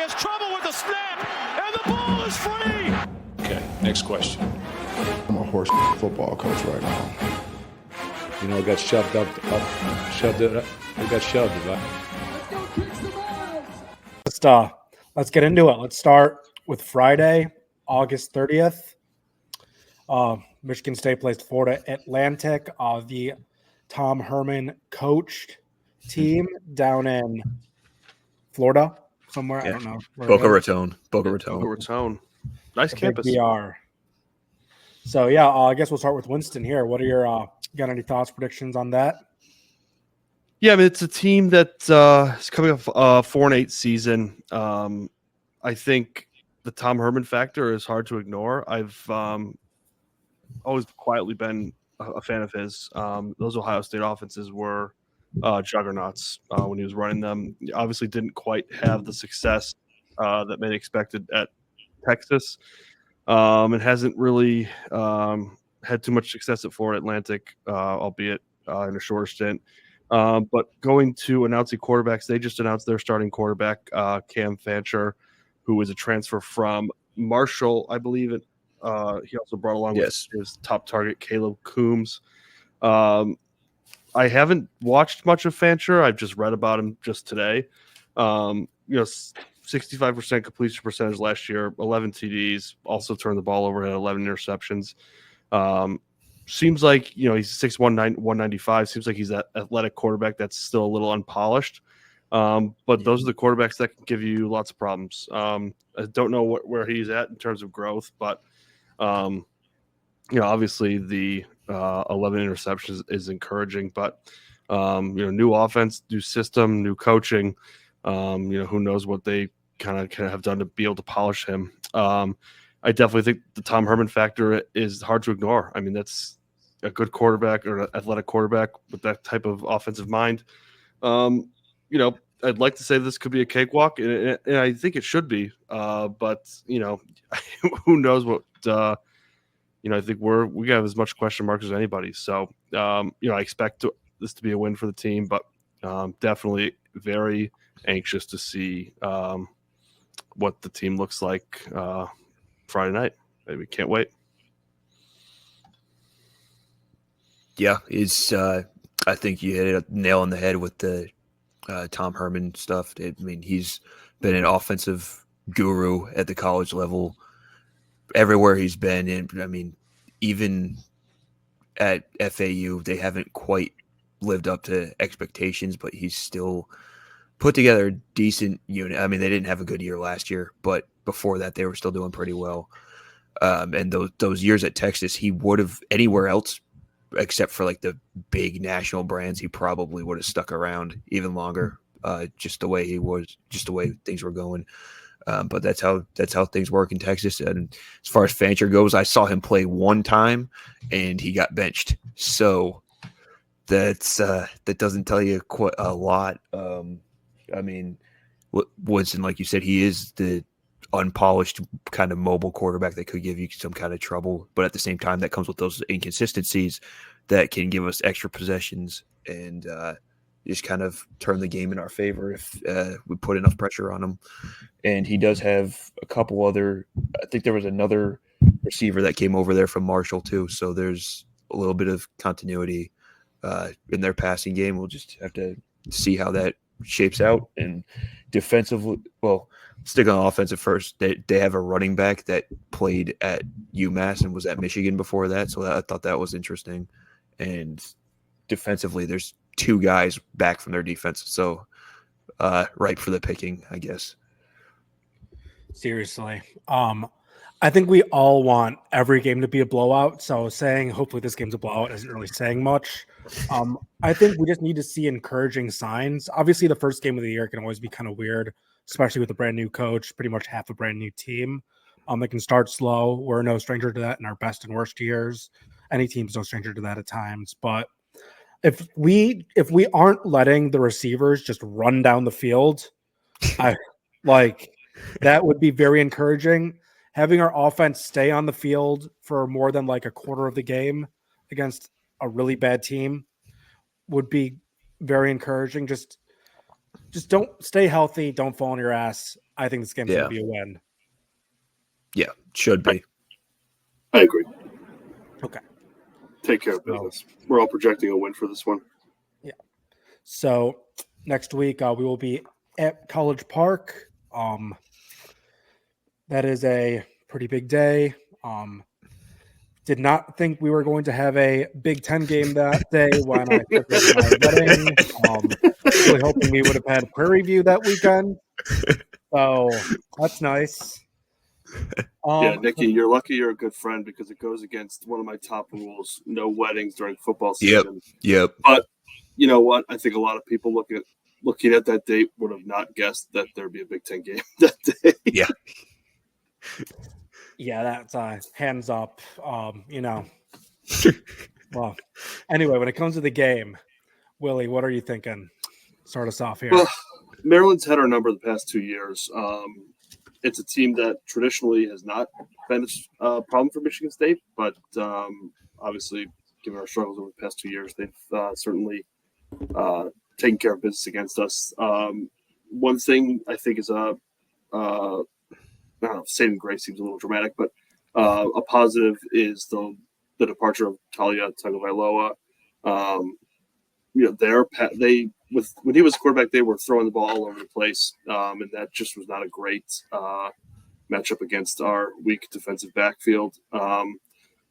has trouble with the snap, and the ball is free. Okay, next question. I'm a horse football coach right now. You know, it got shoved up, shoved it up. It got shoved, right? Let's get into it. Let's start with Friday, August 30th. Michigan State plays Florida Atlantic. The Tom Herman coached team down in Florida somewhere. Yeah. I don't know. Boca Raton. Nice campus. BR. So, yeah, I guess we'll start with Winston here. What are your got any thoughts, predictions on that? Yeah, I mean, it's a team that is coming off a 4-8 season. I think the Tom Herman factor is hard to ignore. I've always quietly been a fan of his. Those Ohio State offenses were juggernauts when he was running them. He obviously didn't quite have the success that many expected at Texas. It hasn't really had too much success at Florida Atlantic, albeit in a shorter stint. But going to announcing quarterbacks, they just announced their starting quarterback, Cam Fancher, who is a transfer from Marshall, I believe. He also brought along with his top target, Caleb Coombs. I haven't watched much of Fancher. I've just read about him just today. 65% completion percentage last year, 11 TDs, also turned the ball over, had 11 interceptions. Seems like, he's 6'1", 195. Seems like he's an athletic quarterback that's still a little unpolished. But those are the quarterbacks that can give you lots of problems. I don't know where he's at in terms of growth, but, obviously the 11 interceptions is encouraging. But, new offense, new system, new coaching, who knows what they kind of have done to be able to polish him. I definitely think the Tom Herman factor is hard to ignore. I mean, that's a good quarterback or an athletic quarterback with that type of offensive mind. I'd like to say this could be a cakewalk, and I think it should be. But who knows what? I think we have as much question marks as anybody. So I expect this to be a win for the team, but definitely very anxious to see what the team looks like Friday night. Maybe can't wait. Yeah, it's. I think you hit a nail on the head with the Tom Herman stuff. I mean, he's been an offensive guru at the college level everywhere he's been. And I mean, even at FAU, they haven't quite lived up to expectations, but he's still put together a decent unit. I mean, they didn't have a good year last year, but before that, they were still doing pretty well. And those years at Texas, he would have anywhere else except for like the big national brands, he probably would have stuck around even longer. Just the way he was, just the way things were going. But that's how things work in Texas. And as far as Fancher goes, I saw him play one time and he got benched. So that doesn't tell you quite a lot. I mean, Winston, like you said, he is the unpolished kind of mobile quarterback that could give you some kind of trouble. But at the same time, that comes with those inconsistencies that can give us extra possessions and just kind of turn the game in our favor if we put enough pressure on him. And he does have a couple other – I think there was another receiver that came over there from Marshall too. So there's a little bit of continuity in their passing game. We'll just have to see how that shapes out. And defensively – well, stick on offensive first. They have a running back that played at UMass and was at Michigan before that. So I thought that was interesting. And defensively, there's two guys back from their defense. So ripe for the picking, I guess. Seriously. I think we all want every game to be a blowout. So saying hopefully this game's a blowout isn't really saying much. I think we just need to see encouraging signs. Obviously, the first game of the year can always be kind of weird, especially with a brand new coach, pretty much half a brand new team. They can start slow. We're no stranger to that in our best and worst years. Any team's no stranger to that at times. But if we aren't letting the receivers just run down the field, that would be very encouraging. Having our offense stay on the field for more than like a quarter of the game against a really bad team would be very encouraging. Just just don't stay healthy. Don't fall on your ass. I think this game's going to be a win. Yeah, should be. I agree. Okay. Take care of business. We're all projecting a win for this one. Yeah. So next week we will be at College Park. That is a pretty big day. Did not think we were going to have a Big Ten game that day when I took my wedding. Really hoping we would have had Prairie View that weekend. So that's nice. Yeah, Nikki, you're lucky you're a good friend because it goes against one of my top rules: no weddings during football season. Yep. But you know what? I think a lot of people looking at that date would have not guessed that there'd be a Big Ten game that day. Yeah. Yeah, that's hands up. Well, anyway, when it comes to the game, Willie, what are you thinking? Start us off here. Well, Maryland's had our number the past 2 years. It's a team that traditionally has not been a problem for Michigan State, but obviously, given our struggles over the past 2 years, they've certainly taken care of business against us. One thing I think is I don't know, saving grace seems a little dramatic, but a positive is the departure of Talia Tagovailoa. When he was quarterback, they were throwing the ball all over the place, and that just was not a great matchup against our weak defensive backfield.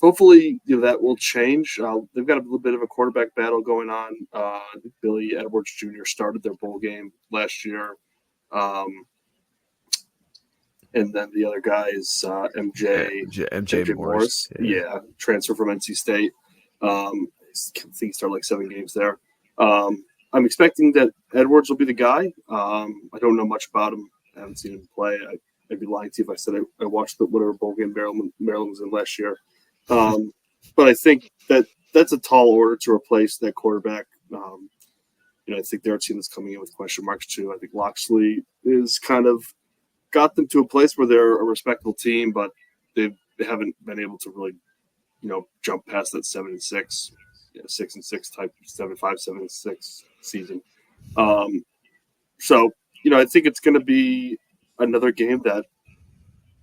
Hopefully, that will change. They've got a little bit of a quarterback battle going on. Billy Edwards Jr. started their bowl game last year. And then the other guy is MJ Morris. Yeah, transfer from NC State. I think he started like 7 games there. I'm expecting that Edwards will be the guy. I don't know much about him. I haven't seen him play. I'd be lying to you if I said I watched the whatever bowl game Maryland was in last year. But I think that's a tall order to replace that quarterback. I think their team is coming in with question marks too. I think Loxley is kind of got them to a place where they're a respectable team, but they haven't been able to really, jump past that 7-6, 6-6 type 7-5, 7-6 season. So I think it's going to be another game that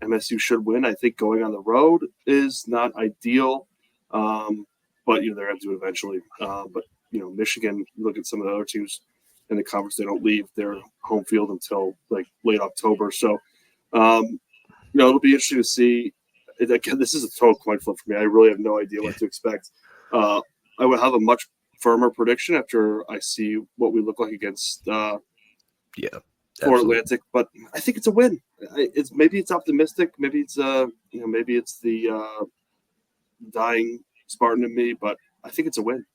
MSU should win. I think going on the road is not ideal, but they're going to do it eventually. But Michigan, look at some of the other teams in the conference, they don't leave their home field until like late October. So, it'll be interesting to see. Again, this is a total coin flip for me. I really have no idea what to expect. I would have a much firmer prediction after I see what we look like against Florida Atlantic, but I think it's a win. Maybe it's optimistic. Maybe it's maybe it's the dying Spartan in me, but I think it's a win.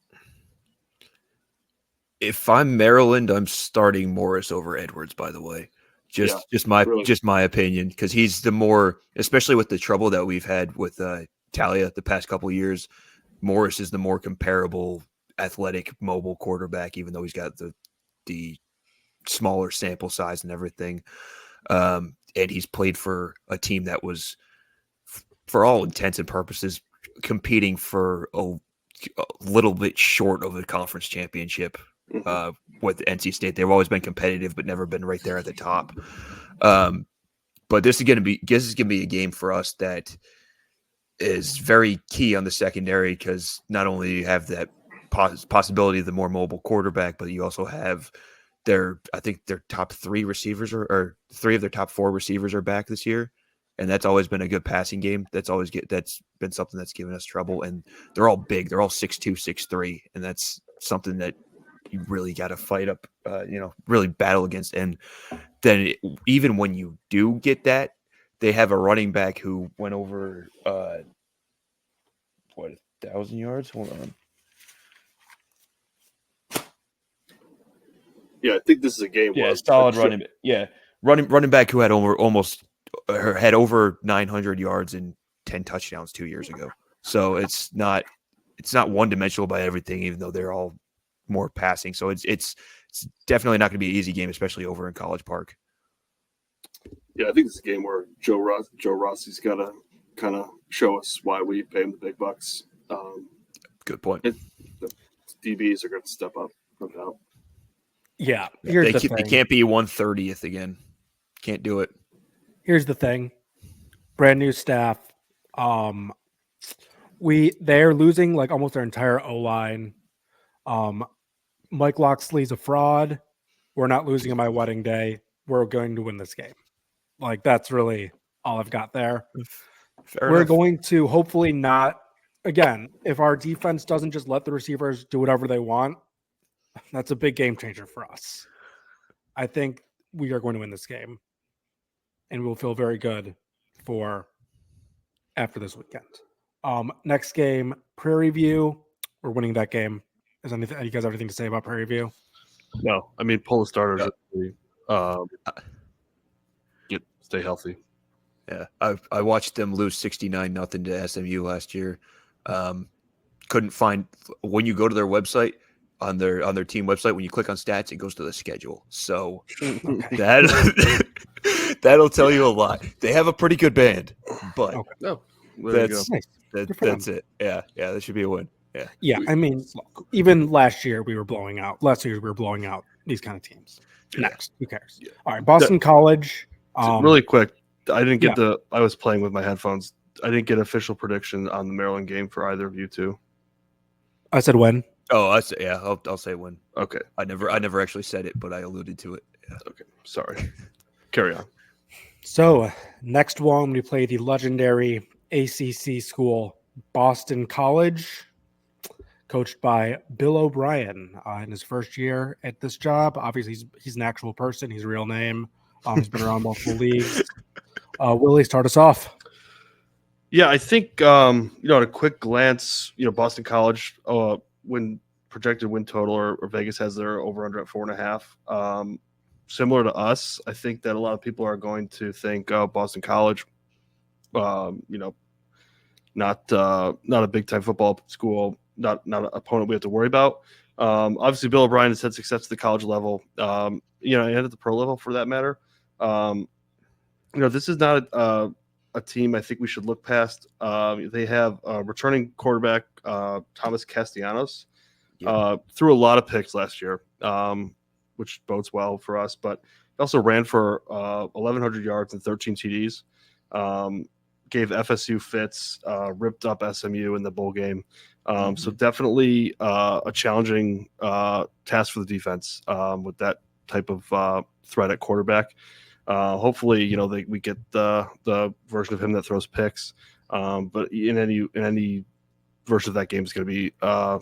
If I'm Maryland, I'm starting Morris over Edwards, by the way. Just my opinion, because he's the more, especially with the trouble that we've had with Talia the past couple of years, Morris is the more comparable athletic mobile quarterback, even though he's got the smaller sample size and everything. And he's played for a team that was, for all intents and purposes, competing for a little bit short of a conference championship. With NC State, they've always been competitive, but never been right there at the top. But this is going to be a game for us that is very key on the secondary, because not only do you have that possibility of the more mobile quarterback, but you also have I think their top 3 receivers or 3 of their top 4 receivers are back this year, and that's always been a good passing game. That's been something that's given us trouble, and they're all big. They're all 6'2", 6'3", and that's something that you really got to fight up, really battle against. And then even when you do get that, they have a running back who went over 1,000 yards. Hold on. Yeah, I think this is a game. Yeah, solid running back. Yeah, running back who had had over 900 yards and 10 touchdowns 2 years ago. So it's not one dimensional by everything, even though they're all more passing. So it's definitely not going to be an easy game, especially over in College Park. Yeah, I think it's a game where Joe Rossi's got to kind of show us why we pay him the big bucks. Good point. The DBs are going to step up, no doubt. Yeah. Here's the thing. They can't be 130th again. Can't do it. Here's the thing. Brand new staff. They're losing like almost their entire O-line. Mike Loxley's a fraud. We're not losing on my wedding day. We're going to win this game. Like, that's really all I've got there. We're going to hopefully not, again, if our defense doesn't just let the receivers do whatever they want, that's a big game changer for us. I think we are going to win this game, and we'll feel very good for after this weekend. Next game, Prairie View. We're winning that game. You guys have anything to say about Prairie View? No, I mean, pull the starters. Stay healthy. Yeah, I watched them lose 69-0 to SMU last year. Couldn't find, when you go to their website, on their team website, when you click on stats, it goes to the schedule. So that'll tell you a lot. They have a pretty good band, but that's it. Yeah, that should be a win. Yeah. I mean, even last year we were blowing out. Last year we were blowing out these kind of teams. Next, who cares? Yeah. All right, Boston College. Really quick, I didn't get I was playing with my headphones. I didn't get official prediction on the Maryland game for either of you two. I said when. Oh, I'll say when. Okay. I never actually said it, but I alluded to it. Yeah. Okay. Sorry. Carry on. So next one, we play the legendary ACC school, Boston College, coached by Bill O'Brien in his first year at this job. Obviously, he's an actual person. He's a real name. He's been around multiple leagues. Willie, start us off. Yeah, I think at a quick glance, Boston College when projected win total or Vegas has their over under at 4.5. Similar to us, I think that a lot of people are going to think, Boston College, not a big time football school, not an opponent we have to worry about. Obviously, Bill O'Brien has had success at the college level, and at the pro level for that matter. This is not a team I think we should look past. They have a returning quarterback, Thomas Castellanos, threw a lot of picks last year, which bodes well for us. But he also ran for 1,100 yards and 13 TDs. Gave FSU fits, ripped up SMU in the bowl game. So definitely a challenging task for the defense with that type of threat at quarterback. Hopefully, we get the version of him that throws picks. But in any version of that game is going to be a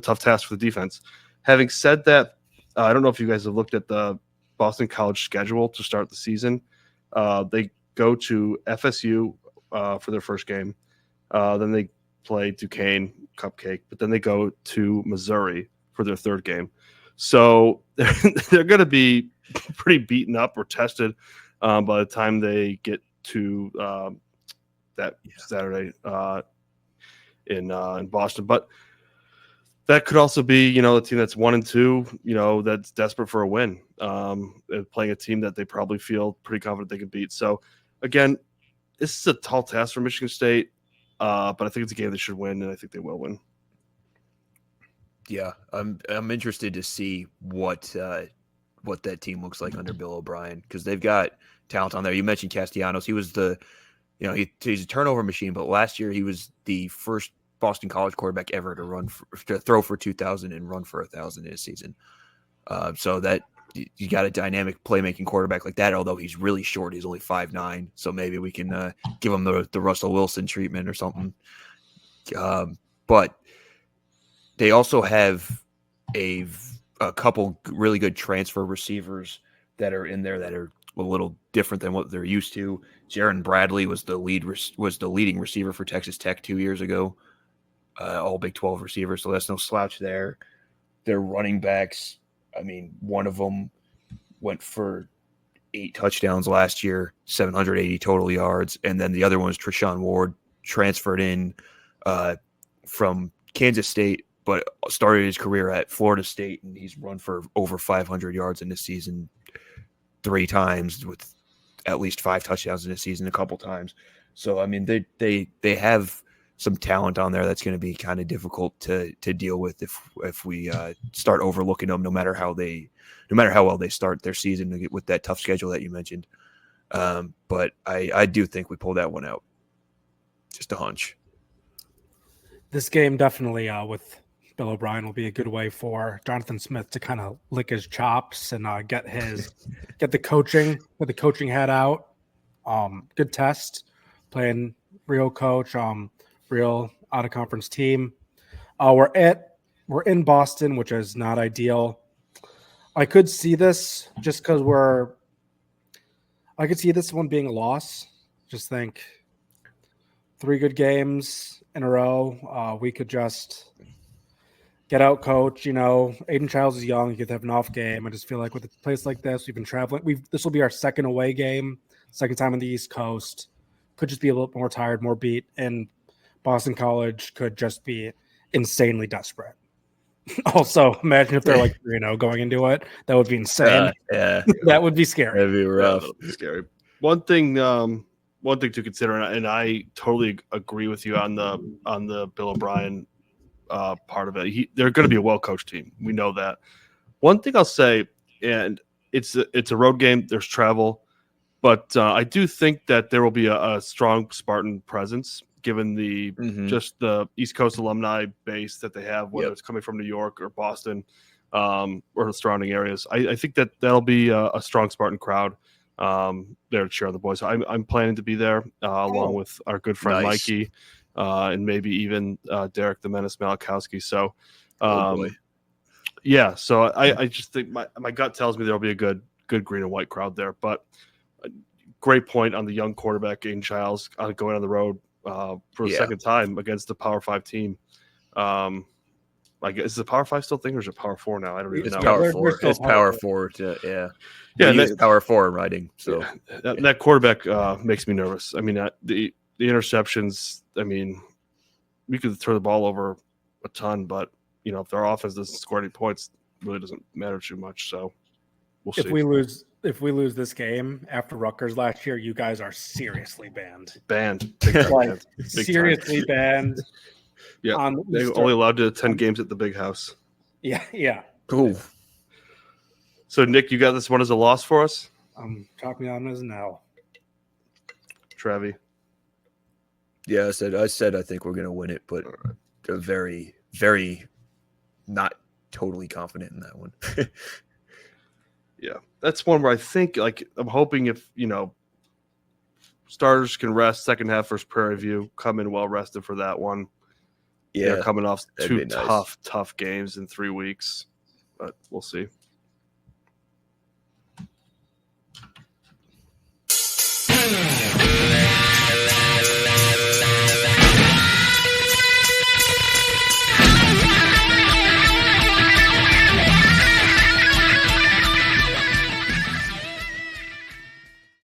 tough task for the defense. Having said that, I don't know if you guys have looked at the Boston College schedule to start the season. They go to FSU for their first game. Then they play Duquesne, Cupcake, but then they go to Missouri for their third game. So they're going to be pretty beaten up or tested by the time they get to that Saturday in Boston. But that could also be, a team that's 1-2, that's desperate for a win, playing a team that they probably feel pretty confident they can beat. So again, this is a tall task for Michigan State, but I think it's a game they should win, and I think they will win. Yeah, I'm interested to see what that team looks like under Bill O'Brien, because they've got talent on there. You mentioned Castellanos. He was he's a turnover machine, but last year he was the first Boston College quarterback ever to throw for 2,000 and run for 1,000 in a season. So that you got a dynamic playmaking quarterback like that. Although he's really short, he's only 5'9", so maybe we can give him the Russell Wilson treatment or something. But they also have a couple really good transfer receivers that are in there that are a little different than what they're used to. Jaron Bradley was the leading receiver for Texas Tech 2 years ago. All Big 12 receivers, so that's no slouch there. Their running backs, I mean, one of them went for 8 touchdowns last year, 780 total yards, and then the other one was Treshaun Ward, transferred in from Kansas State, but started his career at Florida State, and he's run for over 500 yards in this season 3 times with at least 5 touchdowns in this season a couple times. So, I mean, they have some talent on there that's going to be kind of difficult to deal with if we start overlooking them, no matter how well they start their season with that tough schedule that you mentioned. But I do think we pull that one out. Just a hunch. This game definitely with Bill O'Brien will be a good way for Jonathan Smith to kind of lick his chops and get the coaching hat out. Good test, playing real coach, real out of conference team. We're in Boston, which is not ideal. I could see this just because I could see this one being a loss. Just think 3 good games in a row. We could just get out coach. Aiden Childs is young. He could have an off game. I just feel like with a place like this, we've been traveling. This will be our second away game, second time on the East Coast. Could just be a little more tired, more beat. And Boston College could just be insanely desperate. Also, imagine if they're like 3-0 going into it. That would be insane. Yeah. That would be scary. That'd be rough. That would be scary. One thing to consider, and I totally agree with you on the Bill O'Brien part of it. They're going to be a well-coached team. We know that. One thing I'll say, and it's a road game. There's travel, but I do think that there will be a strong Spartan presence, given the just the East Coast alumni base that they have, whether it's coming from New York or Boston or the surrounding areas. I think that'll be a strong Spartan crowd there to cheer on the boys. I'm planning to be there along with our good friend Mikey and maybe even Derek the Menace Malakowski. So, yeah. So I just think my gut tells me there'll be a good green and white crowd there. But great point on the young quarterback Aiden Childs going on the road for the second time against the Power 5 team. Is the Power 5 still thing, or is it Power 4 now? I don't even know. Power 4. It's Power 4. Yeah. It's Power 4 riding. So that quarterback makes me nervous. I mean, the interceptions. I mean, we could throw the ball over a ton, but if their offense doesn't score any points, it really doesn't matter too much. So we'll see. If we lose this game after Rutgers last year, you guys are seriously banned. Big time. Seriously banned. Yeah, they're only allowed to attend games at the big house. Yeah. Cool. So, Nick, you got this one as a loss for us? I'm talking on as now. Travi? Yeah, I said I think we're going to win it, but very, very not totally confident in that one. Yeah, that's one where I think, I'm hoping if, starters can rest second half versus Prairie View, come in well rested for that one. Yeah, coming off 2 tough games in 3 weeks, but we'll see.